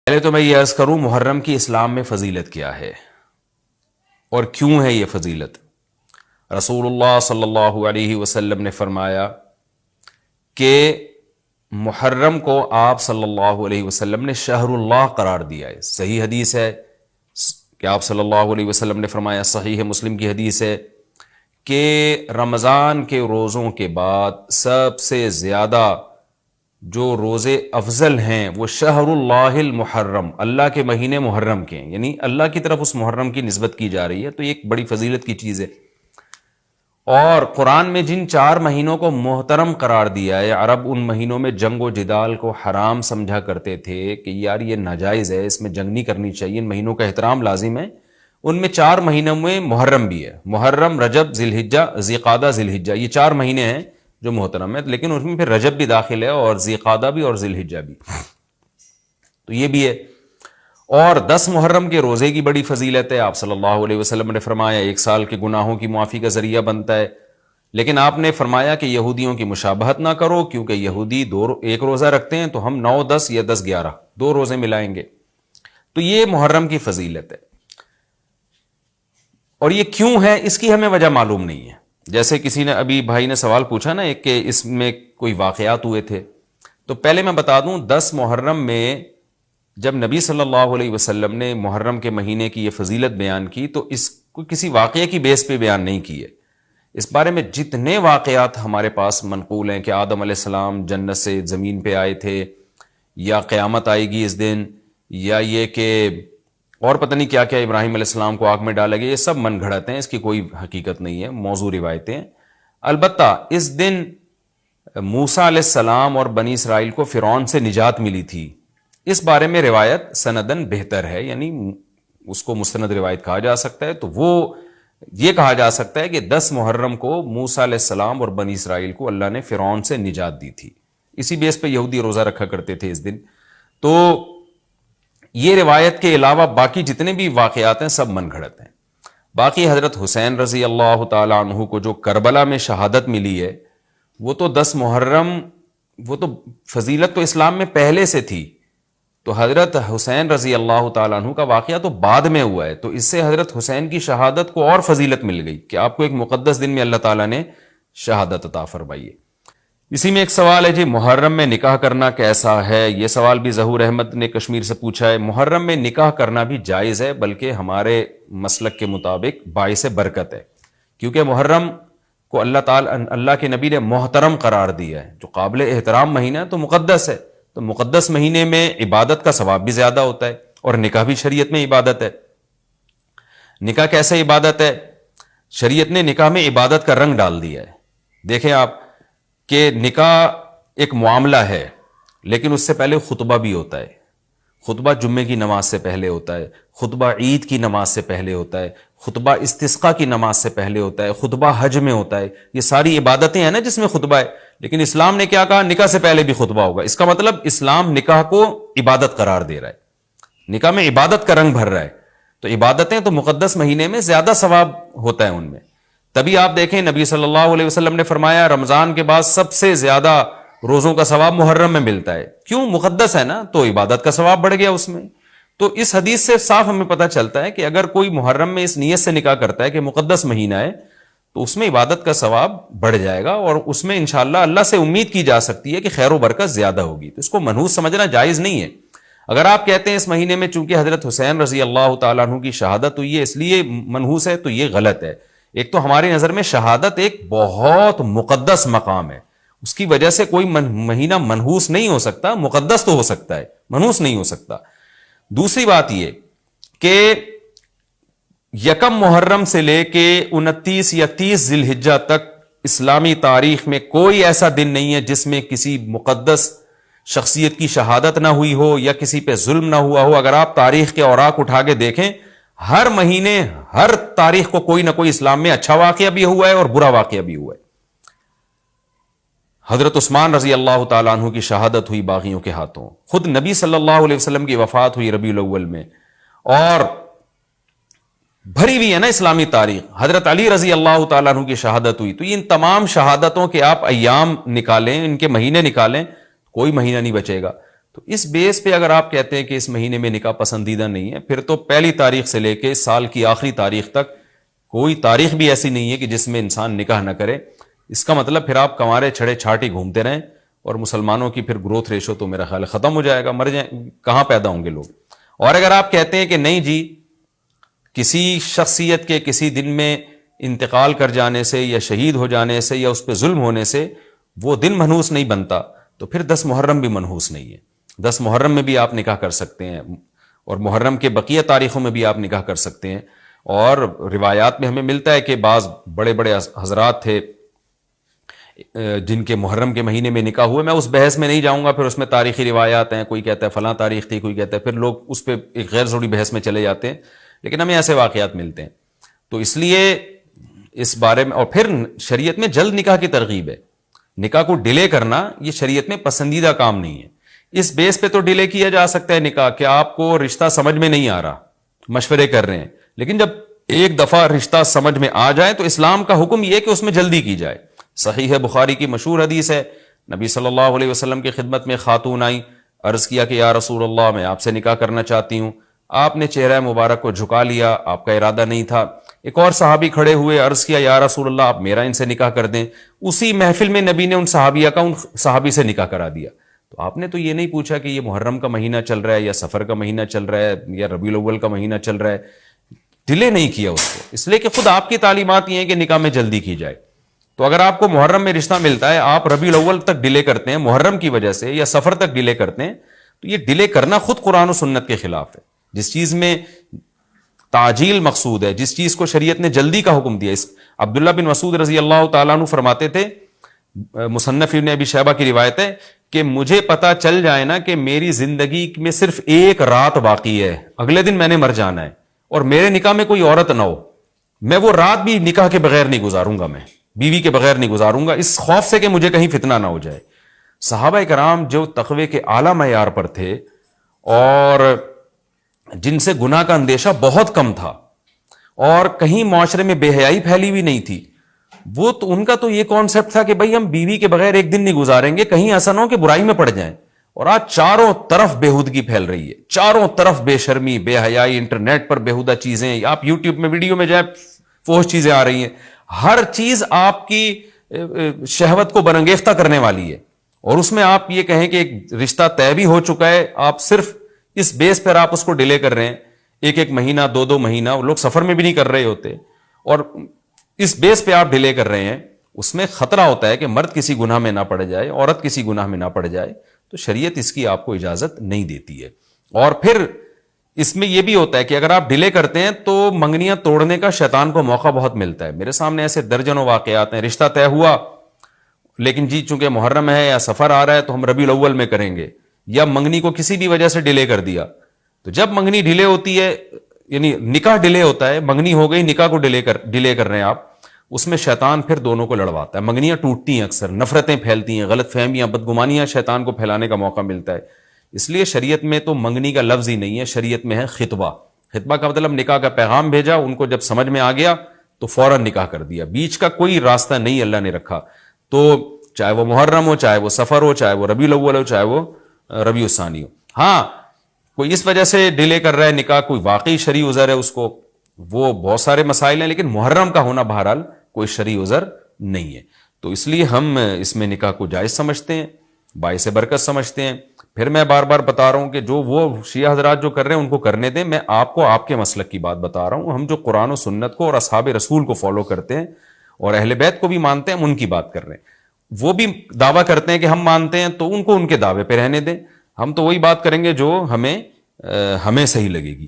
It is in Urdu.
پہلے تو میں یہ عرض کروں محرم کی اسلام میں فضیلت کیا ہے اور کیوں ہے یہ فضیلت۔ رسول اللہ صلی اللہ علیہ وسلم نے فرمایا کہ محرم کو آپ صلی اللہ علیہ وسلم نے شہر اللہ قرار دیا ہے۔ صحیح حدیث ہے کہ آپ صلی اللہ علیہ وسلم نے فرمایا، صحیح مسلم کی حدیث ہے کہ رمضان کے روزوں کے بعد سب سے زیادہ جو روزے افضل ہیں وہ شہر اللہ المحرم، اللہ کے مہینے محرم کے ہیں، یعنی اللہ کی طرف اس محرم کی نسبت کی جا رہی ہے، تو یہ ایک بڑی فضیلت کی چیز ہے۔ اور قرآن میں جن 4 مہینوں کو محترم قرار دیا ہے، عرب ان مہینوں میں جنگ و جدال کو حرام سمجھا کرتے تھے کہ یار یہ ناجائز ہے، اس میں جنگ نہیں کرنی چاہیے، ان مہینوں کا احترام لازم ہے۔ ان میں 4 مہینوں میں محرم بھی ہے، محرم، رجب، ذی الحجہ، ذی قعدہ، ذی الحجہ، یہ 4 مہینے ہیں جو محترم ہے، لیکن اس میں پھر رجب بھی داخل ہے اور ذی قعدہ بھی اور ذی الحجہ بھی، تو یہ بھی ہے۔ اور 10 محرم کے روزے کی بڑی فضیلت ہے۔ آپ صلی اللہ علیہ وسلم نے فرمایا 1 سال کے گناہوں کی معافی کا ذریعہ بنتا ہے، لیکن آپ نے فرمایا کہ یہودیوں کی مشابہت نہ کرو، کیونکہ یہودی 1 روزہ رکھتے ہیں تو ہم 9، 10 یا 10، 11 2 روزے ملائیں گے، تو یہ محرم کی فضیلت ہے۔ اور یہ کیوں ہے اس کی ہمیں وجہ معلوم نہیں ہے۔ جیسے کسی نے ابھی بھائی نے سوال پوچھا نا ایک کہ اس میں کوئی واقعات ہوئے تھے، تو پہلے میں بتا دوں 10 محرم میں جب نبی صلی اللہ علیہ وسلم نے محرم کے مہینے کی یہ فضیلت بیان کی تو اس کو کسی واقعے کی بیس پہ بیان نہیں کی ہے۔ اس بارے میں جتنے واقعات ہمارے پاس منقول ہیں کہ آدم علیہ السلام جنت سے زمین پہ آئے تھے، یا قیامت آئے گی اس دن، یا یہ کہ اور پتہ نہیں کیا کیا، ابراہیم علیہ السلام کو آگ میں ڈالا گیا، یہ سب من گھڑت ہیں، اس کی کوئی حقیقت نہیں ہے، موضوع روایتیں ہیں۔ البتہ اس دن موسیٰ علیہ السلام اور بنی اسرائیل کو فرعون سے نجات ملی تھی، اس بارے میں روایت سندن بہتر ہے، یعنی اس کو مستند روایت کہا جا سکتا ہے۔ تو وہ یہ کہا جا سکتا ہے کہ 10 محرم کو موسیٰ علیہ السلام اور بنی اسرائیل کو اللہ نے فرعون سے نجات دی تھی، اسی بیس پہ یہودی روزہ رکھا کرتے تھے اس دن۔ تو یہ روایت کے علاوہ باقی جتنے بھی واقعات ہیں سب من گھڑت ہیں۔ باقی حضرت حسین رضی اللہ تعالی عنہ کو جو کربلا میں شہادت ملی ہے، وہ تو 10 محرم، وہ تو فضیلت تو اسلام میں پہلے سے تھی، تو حضرت حسین رضی اللہ تعالیٰ عنہ کا واقعہ تو بعد میں ہوا ہے، تو اس سے حضرت حسین کی شہادت کو اور فضیلت مل گئی کہ آپ کو ایک مقدس دن میں اللہ تعالیٰ نے شہادت عطا فرمائی ہے۔ اسی میں ایک سوال ہے جی، محرم میں نکاح کرنا کیسا ہے؟ یہ سوال بھی ظہور احمد نے کشمیر سے پوچھا ہے۔ محرم میں نکاح کرنا بھی جائز ہے، بلکہ ہمارے مسلک کے مطابق باعث برکت ہے، کیونکہ محرم کو اللہ کے نبی نے محترم قرار دیا ہے، جو قابل احترام مہینہ ہے تو مقدس ہے، تو مقدس مہینے میں عبادت کا ثواب بھی زیادہ ہوتا ہے، اور نکاح بھی شریعت میں عبادت ہے۔ نکاح کیسے عبادت ہے؟ شریعت نے نکاح میں عبادت کا رنگ ڈال دیا ہے۔ دیکھیں آپ کہ نکاح ایک معاملہ ہے، لیکن اس سے پہلے خطبہ بھی ہوتا ہے، خطبہ جمعے کی نماز سے پہلے ہوتا ہے، خطبہ عید کی نماز سے پہلے ہوتا ہے، خطبہ استسقاء کی نماز سے پہلے ہوتا ہے، خطبہ حج میں ہوتا ہے، یہ ساری عبادتیں ہیں نا جس میں خطبہ ہے، لیکن اسلام نے کیا کہا؟ نکاح سے پہلے بھی خطبہ ہوگا۔ اس کا مطلب اسلام نکاح کو عبادت قرار دے رہا ہے، نکاح میں عبادت کا رنگ بھر رہا ہے، تو عبادتیں تو مقدس مہینے میں زیادہ ثواب ہوتا ہے ان میں۔ تبھی آپ دیکھیں نبی صلی اللہ علیہ وسلم نے فرمایا رمضان کے بعد سب سے زیادہ روزوں کا ثواب محرم میں ملتا ہے، کیوں؟ مقدس ہے نا، تو عبادت کا ثواب بڑھ گیا اس میں۔ تو اس حدیث سے صاف ہمیں پتہ چلتا ہے کہ اگر کوئی محرم میں اس نیت سے نکاح کرتا ہے کہ مقدس مہینہ ہے تو اس میں عبادت کا ثواب بڑھ جائے گا، اور اس میں انشاءاللہ اللہ سے امید کی جا سکتی ہے کہ خیر و برکت زیادہ ہوگی، تو اس کو منحوس سمجھنا جائز نہیں ہے۔ اگر آپ کہتے ہیں اس مہینے میں چونکہ حضرت حسین رضی اللہ تعالیٰ عنہ کی شہادت ہوئی ہے اس لیے منحوس ہے، تو یہ غلط ہے۔ ایک تو ہماری نظر میں شہادت ایک بہت مقدس مقام ہے، اس کی وجہ سے کوئی مہینہ منحوس نہیں ہو سکتا، مقدس تو ہو سکتا ہے، منحوس نہیں ہو سکتا۔ دوسری بات یہ کہ 1 محرم سے لے کے 29 یا 30 ذی الحجہ تک اسلامی تاریخ میں کوئی ایسا دن نہیں ہے جس میں کسی مقدس شخصیت کی شہادت نہ ہوئی ہو یا کسی پہ ظلم نہ ہوا ہو۔ اگر آپ تاریخ کے اوراق اٹھا کے دیکھیں، ہر مہینے ہر تاریخ کو کوئی نہ کوئی اسلام میں اچھا واقعہ بھی ہوا ہے اور برا واقعہ بھی ہوا ہے۔ حضرت عثمان رضی اللہ تعالیٰ عنہ کی شہادت ہوئی باغیوں کے ہاتھوں، خود نبی صلی اللہ علیہ وسلم کی وفات ہوئی ربیع الاول میں، اور بھری ہوئی ہے نا اسلامی تاریخ۔ حضرت علی رضی اللہ تعالیٰ عنہ کی شہادت ہوئی، تو ان تمام شہادتوں کے آپ ایام نکالیں، ان کے مہینے نکالیں، کوئی مہینہ نہیں بچے گا۔ تو اس بیس پہ اگر آپ کہتے ہیں کہ اس مہینے میں نکاح پسندیدہ نہیں ہے، پھر تو پہلی تاریخ سے لے کے سال کی آخری تاریخ تک کوئی تاریخ بھی ایسی نہیں ہے کہ جس میں انسان نکاح نہ کرے. اس کا مطلب پھر آپ کنوارے چھڑے چھاٹی گھومتے رہیں، اور مسلمانوں کی پھر گروتھ ریشو تو میرا خیال ختم ہو جائے گا، مر جائیں، کہاں پیدا ہوں گے لوگ. اور اگر آپ کہتے ہیں کہ نہیں جی کسی شخصیت کے کسی دن میں انتقال کر جانے سے یا شہید ہو جانے سے یا اس پہ ظلم ہونے سے وہ دن منحوس نہیں بنتا، تو پھر 10 محرم بھی منحوس نہیں ہے. 10 محرم میں بھی آپ نکاح کر سکتے ہیں، اور محرم کے بقیہ تاریخوں میں بھی آپ نکاح کر سکتے ہیں. اور روایات میں ہمیں ملتا ہے کہ بعض بڑے بڑے حضرات تھے جن کے محرم کے مہینے میں نکاح ہوئے. میں اس بحث میں نہیں جاؤں گا، پھر اس میں تاریخی روایات ہیں، کوئی کہتا ہے فلاں تاریخ تھی، کوئی کہتا ہے، پھر لوگ اس پہ ایک غیر ضروری بحث میں چلے جاتے ہیں. لیکن ہمیں ایسے واقعات ملتے ہیں. تو اس لیے اس بارے میں، اور پھر شریعت میں جلد نکاح کی ترغیب ہے. نکاح کو ڈیلے کرنا یہ شریعت میں پسندیدہ کام نہیں ہے. اس بیس پہ تو ڈیلے کیا جا سکتا ہے نکاح کہ آپ کو رشتہ سمجھ میں نہیں آ رہا، مشورے کر رہے ہیں، لیکن جب ایک دفعہ رشتہ سمجھ میں آ جائے تو اسلام کا حکم یہ کہ اس میں جلدی کی جائے. صحیح ہے، بخاری کی مشہور حدیث ہے، نبی صلی اللہ علیہ وسلم کی خدمت میں خاتون آئی، عرض کیا کہ یا رسول اللہ میں آپ سے نکاح کرنا چاہتی ہوں. آپ نے چہرہ مبارک کو جھکا لیا، آپ کا ارادہ نہیں تھا. ایک اور صحابی کھڑے ہوئے، عرض کیا یا رسول اللہ آپ میرا ان سے نکاح کر دیں. اسی محفل میں نبی نے ان صحابیہ کا ان صحابی سے نکاح کرا دیا. تو آپ نے تو یہ نہیں پوچھا کہ یہ محرم کا مہینہ چل رہا ہے یا سفر کا مہینہ چل رہا ہے یا ربیع الاول کا مہینہ چل رہا ہے. ڈیلے نہیں کیا اس کو، اس لیے کہ خود آپ کی تعلیمات یہ ہیں کہ نکاح میں جلدی کی جائے. تو اگر آپ کو محرم میں رشتہ ملتا ہے، آپ ربیع الاول تک ڈیلے کرتے ہیں محرم کی وجہ سے یا سفر تک ڈیلے کرتے ہیں، تو یہ ڈیلے کرنا خود قرآن و سنت کے خلاف ہے. جس چیز میں تعجیل مقصود ہے، جس چیز کو شریعت نے جلدی کا حکم دیا. عبداللہ بن مسعود رضی اللہ تعالیٰ عنہ فرماتے تھے، مصنف ابن ابی شیبہ کی روایت ہے کہ مجھے پتا چل جائے نا کہ میری زندگی میں صرف ایک رات باقی ہے، اگلے دن میں نے مر جانا ہے، اور میرے نکاح میں کوئی عورت نہ ہو، میں وہ رات بھی نکاح کے بغیر نہیں گزاروں گا، میں بیوی کے بغیر نہیں گزاروں گا، اس خوف سے کہ مجھے کہیں فتنہ نہ ہو جائے. صحابہ کرام جو تقوی کے اعلیٰ معیار پر تھے اور جن سے گناہ کا اندیشہ بہت کم تھا اور کہیں معاشرے میں بے حیائی پھیلی ہوئی نہیں تھی، وہ تو ان کا تو یہ کانسیپٹ تھا کہ بھئی ہم بیوی کے بغیر ایک دن نہیں گزاریں گے، کہیں ایسا نہ ہو کہ برائی میں پڑ جائیں. اور آج چاروں طرف بےہودگی پھیل رہی ہے، چاروں طرف بے شرمی، بے حیائی، انٹرنیٹ پر بےہودہ چیزیں، آپ یوٹیوب میں ویڈیو میں جائیں فحش چیزیں آ رہی ہیں، ہر چیز آپ کی شہوت کو برانگیختہ کرنے والی ہے. اور اس میں آپ یہ کہیں کہ ایک رشتہ طے بھی ہو چکا ہے، آپ صرف اس بیس پر آپ اس کو ڈیلے کر رہے ہیں، ایک مہینہ، دو مہینہ، لوگ سفر میں بھی نہیں کر رہے ہوتے، اور اس بیس پہ آپ ڈیلے کر رہے ہیں. اس میں خطرہ ہوتا ہے کہ مرد کسی گناہ میں نہ پڑ جائے، عورت کسی گناہ میں نہ پڑ جائے. تو شریعت اس کی آپ کو اجازت نہیں دیتی ہے. اور پھر اس میں یہ بھی ہوتا ہے کہ اگر آپ ڈیلے کرتے ہیں تو منگنیاں توڑنے کا شیطان کو موقع بہت ملتا ہے. میرے سامنے ایسے درجنوں واقعات ہیں، رشتہ طے ہوا لیکن جی چونکہ محرم ہے یا سفر آ رہا ہے تو ہم ربیع الاول میں کریں گے، یا منگنی کو کسی بھی وجہ سے ڈیلے کر دیا. تو جب منگنی ڈیلے ہوتی ہے، یعنی نکاح ڈیلے ہوتا ہے، منگنی ہو گئی، نکاح کو ڈیلے کر رہے ہیں آپ، اس میں شیطان پھر دونوں کو لڑواتا ہے. منگنیاں ٹوٹتی ہیں، اکثر نفرتیں پھیلتی ہیں، غلط فہمیاں، بدگمانیاں شیطان کو پھیلانے کا موقع ملتا ہے. اس لیے شریعت میں تو منگنی کا لفظ ہی نہیں ہے، شریعت میں ہے خطبہ. خطبہ کا مطلب نکاح کا پیغام بھیجا، ان کو جب سمجھ میں آ گیا تو فوراً نکاح کر دیا. بیچ کا کوئی راستہ نہیں اللہ نے رکھا. تو چاہے وہ محرم ہو، چاہے وہ سفر ہو، چاہے وہ ربیع الاول ہو، چاہے وہ ربیع الثانی ہو. ہاں کوئی اس وجہ سے ڈیلے کر رہا ہے نکاح، کوئی واقعی شرعی عذر ہے اس کو، وہ بہت سارے مسائل ہیں، لیکن محرم کا ہونا بہرحال کوئی شرعی عذر نہیں ہے. تو اس لیے ہم اس میں نکاح کو جائز سمجھتے ہیں، باعث برکت سمجھتے ہیں. پھر میں بار بار بتا رہا ہوں کہ جو وہ شیعہ حضرات جو کر رہے ہیں ان کو کرنے دیں، میں آپ کو آپ کے مسلک کی بات بتا رہا ہوں. ہم جو قرآن و سنت کو اور اصحاب رسول کو فالو کرتے ہیں اور اہل بیت کو بھی مانتے ہیں، ہم ان کی بات کر رہے ہیں. وہ بھی دعویٰ کرتے ہیں کہ ہم مانتے ہیں، تو ان کو ان کے دعوے پہ رہنے دیں. ہم تو وہی بات کریں گے جو ہمیں صحیح لگے گی.